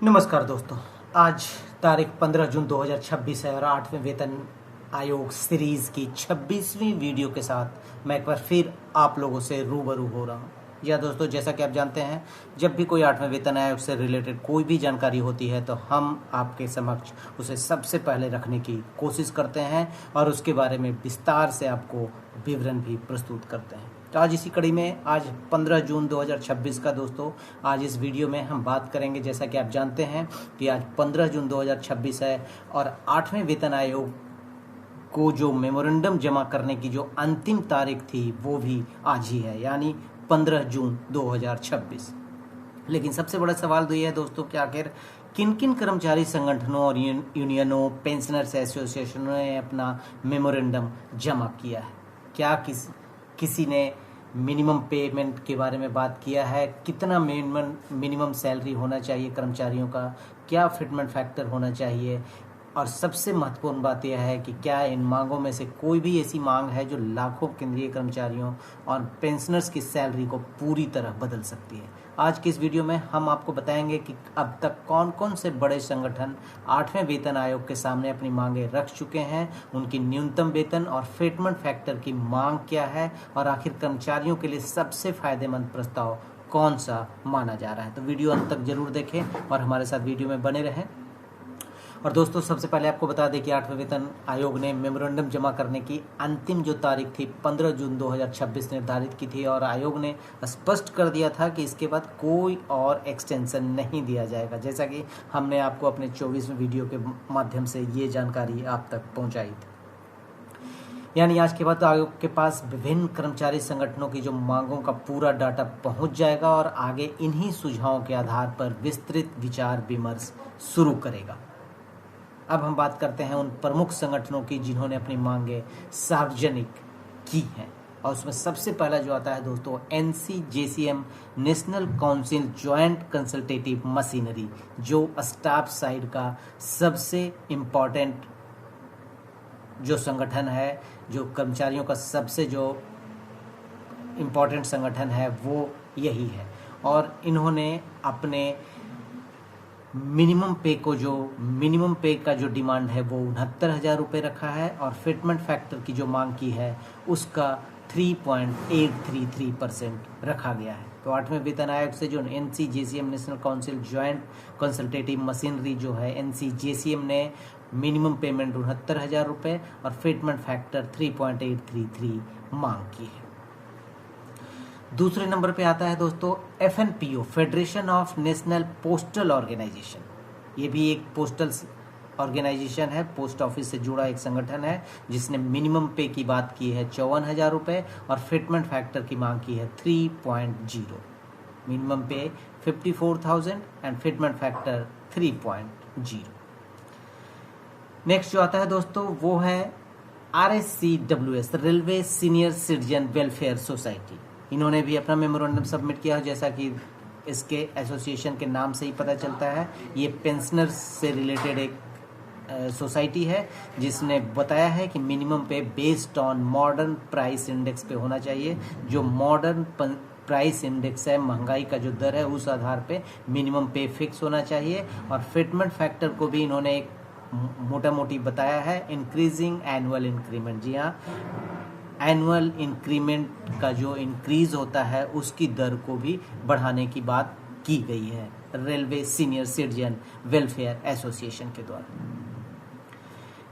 नमस्कार दोस्तों। आज तारीख 15 जून 2026 है और 8वें वेतन आयोग सीरीज़ की 26वीं वीडियो के साथ मैं एक बार फिर आप लोगों से रूबरू हो रहा हूँ। या दोस्तों, जैसा कि आप जानते हैं, जब भी कोई 8वें वेतन आयोग से रिलेटेड कोई भी जानकारी होती है तो हम आपके समक्ष उसे सबसे पहले रखने की कोशिश करते हैं और उसके बारे में विस्तार से आपको विवरण भी प्रस्तुत करते हैं। तो आज इसी कड़ी में आज 15 जून 2026 का दोस्तों, आज इस वीडियो में हम बात करेंगे, जैसा कि आप जानते हैं कि आज 15 जून 2026 है और 8वें वेतन आयोग को जो मेमोरेंडम जमा करने की जो अंतिम तारीख थी वो भी आज ही है, यानी 15 जून 2026। लेकिन सबसे बड़ा सवाल तो ये है दोस्तों कि आखिर किन किन कर्मचारी संगठनों और यूनियनों, पेंशनर्स एसोसिएशनों ने अपना मेमोरेंडम जमा किया है। क्या किसी ने मिनिमम पेमेंट के बारे में बात किया है, कितना मिनिमम सैलरी होना चाहिए कर्मचारियों का, क्या फिटमेंट फैक्टर होना चाहिए, और सबसे महत्वपूर्ण बात यह है कि क्या इन मांगों में से कोई भी ऐसी मांग है जो लाखों केंद्रीय कर्मचारियों और पेंशनर्स की सैलरी को पूरी तरह बदल सकती है। आज की इस वीडियो में हम आपको बताएंगे कि अब तक कौन कौन से बड़े संगठन 8वें वेतन आयोग के सामने अपनी मांगें रख चुके हैं, उनकी न्यूनतम वेतन और फिटमेंट फैक्टर की मांग क्या है, और आखिर कर्मचारियों के लिए सबसे फायदेमंद प्रस्ताव कौन सा माना जा रहा है। तो वीडियो अंत तक जरूर देखें और हमारे साथ वीडियो में बने रहें। और दोस्तों, सबसे पहले आपको बता दें कि 8वें वेतन आयोग ने मेमोरेंडम जमा करने की अंतिम जो तारीख थी 15 जून 2026 निर्धारित की थी और आयोग ने स्पष्ट कर दिया था कि इसके बाद कोई और एक्सटेंशन नहीं दिया जाएगा, जैसा कि हमने आपको अपने 24वें वीडियो के माध्यम से ये जानकारी आप तक पहुंचाई थी। यानी आज के बाद आयोग के पास विभिन्न कर्मचारी संगठनों की जो मांगों का पूरा डाटा पहुंच जाएगा और आगे इन्हीं सुझावों के आधार पर विस्तृत विचार विमर्श शुरू करेगा। अब हम बात करते हैं उन प्रमुख संगठनों की जिन्होंने अपनी मांगें सार्वजनिक की हैं, और उसमें सबसे पहला जो आता है दोस्तों, NCJCM national council joint consultative machinery, जो स्टाफ साइड का सबसे इम्पॉर्टेंट जो संगठन है, जो कर्मचारियों का सबसे जो इम्पॉर्टेंट संगठन है वो यही है। और इन्होंने अपने मिनिमम पे का जो डिमांड है वो 69,000 रुपये रखा है और फिटमेंट फैक्टर की जो मांग की है उसका 3.833% रखा गया है। तो 8वें वेतन आयोग से जो NCJCM national council joint consultative machinery जो है NCJCM ने मिनिमम पेमेंट 69,000 रुपये और फिटमेंट फैक्टर 3.833 मांग की है। दूसरे नंबर पे आता है दोस्तों FNPO, Federation of National Postal Organisation. ये भी एक पोस्टल ऑर्गेनाइजेशन है, पोस्ट ऑफिस से जुड़ा एक संगठन है, जिसने मिनिमम पे की बात की है 54,000 रुपये और फिटमेंट फैक्टर की मांग की है 3.0। मिनिमम पे 54,000 एंड फिटमेंट फैक्टर 3.0। नेक्स्ट जो आता है दोस्तों वो है RSCWS, railway senior citizen welfare society. इन्होंने भी अपना मेमोरेंडम सबमिट किया, जैसा कि इसके एसोसिएशन के नाम से ही पता चलता है। ये पेंशनर्स से रिलेटेड एक सोसाइटी है, जिसने बताया है कि मिनिमम पे based on modern price index पे होना चाहिए। जो मॉडर्न प्राइस इंडेक्स है, महंगाई का जो दर है, उस आधार पे मिनिमम पे फिक्स होना चाहिए। और फिटमेंट फैक्टर को भी इन्होंने एक मोटा मोटी बताया है, इंक्रीजिंग एनुअल इंक्रीमेंट। जी हाँ, एनुअल इंक्रीमेंट का जो इंक्रीज होता है उसकी दर को भी बढ़ाने की बात की गई है railway senior citizen welfare association के द्वारा।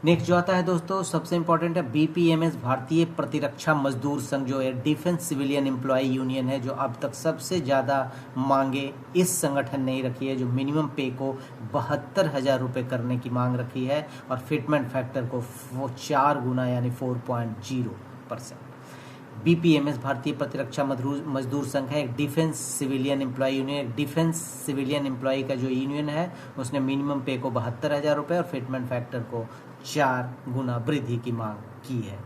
नेक्स्ट जो आता है दोस्तों, सबसे इंपॉर्टेंट है BPMS, भारतीय प्रतिरक्षा मजदूर संघ, जो है डिफेंस सिविलियन एम्प्लॉय यूनियन है, जो अब तक सबसे ज़्यादा मांगे इस संगठन ने ही रखी है, जो मिनिमम पे को 72,000 रुपये करने की मांग रखी है और फिटमेंट फैक्टर को वो 4 गुना यानी 4.0%। BPMS भारतीय प्रतिरक्षा मजदूर संघ है, एक defence civilian employ union. Defence civilian employ का जो यूनियन है उसने मिनिमम पे को 72,000 रुपये और फिटमेंट फैक्टर को 4 गुना वृद्धि की मांग की है।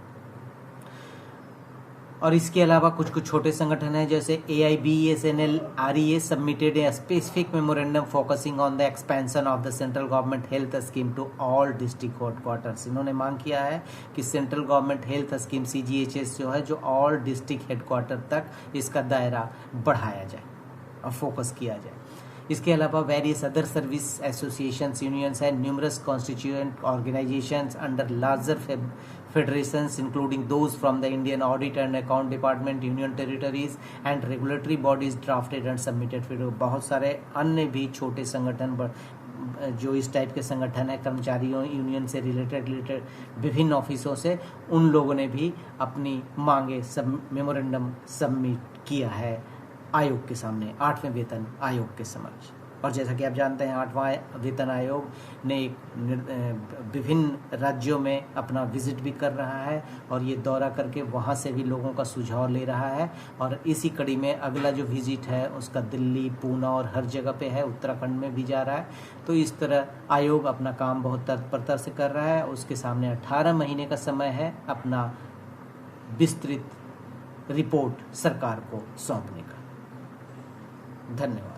और इसके अलावा कुछ कुछ छोटे संगठन हैं, जैसे AIBESNL REA submitted a specific memorandum focusing on the expansion of the central government health scheme to all district headquarters. इन्होंने मांग किया है कि central government health scheme CGHS जो है, जो ऑल डिस्ट्रिक्ट हेडक्वार्टर तक इसका दायरा बढ़ाया जाए और फोकस किया जाए। इसके अलावा various other service associations unions and numerous constituent organisations under larger federations including those from the Indian Audit and Account Department, Union Territories and regulatory bodies drafted and submitted। फिर बहुत सारे अन्य भी छोटे संगठन जो इस टाइप के संगठन है कर्मचारियों यूनियन से रिलेटेड विभिन्न ऑफिसों से, उन लोगों ने भी अपनी मांगे मेमोरेंडम सबमिट किया है आयोग के सामने, 8वें वेतन आयोग के समक्ष। और जैसा कि आप जानते हैं 8वां वेतन आयोग ने विभिन्न राज्यों में अपना विजिट भी कर रहा है और ये दौरा करके वहाँ से भी लोगों का सुझाव ले रहा है। और इसी कड़ी में अगला जो विजिट है उसका दिल्ली, पूना और हर जगह पे है, उत्तराखंड में भी जा रहा है। तो इस तरह आयोग अपना काम बहुत तत्परता से कर रहा है। उसके सामने 18 महीने का समय है अपना विस्तृत रिपोर्ट सरकार को सौंपने का। धन्यवाद।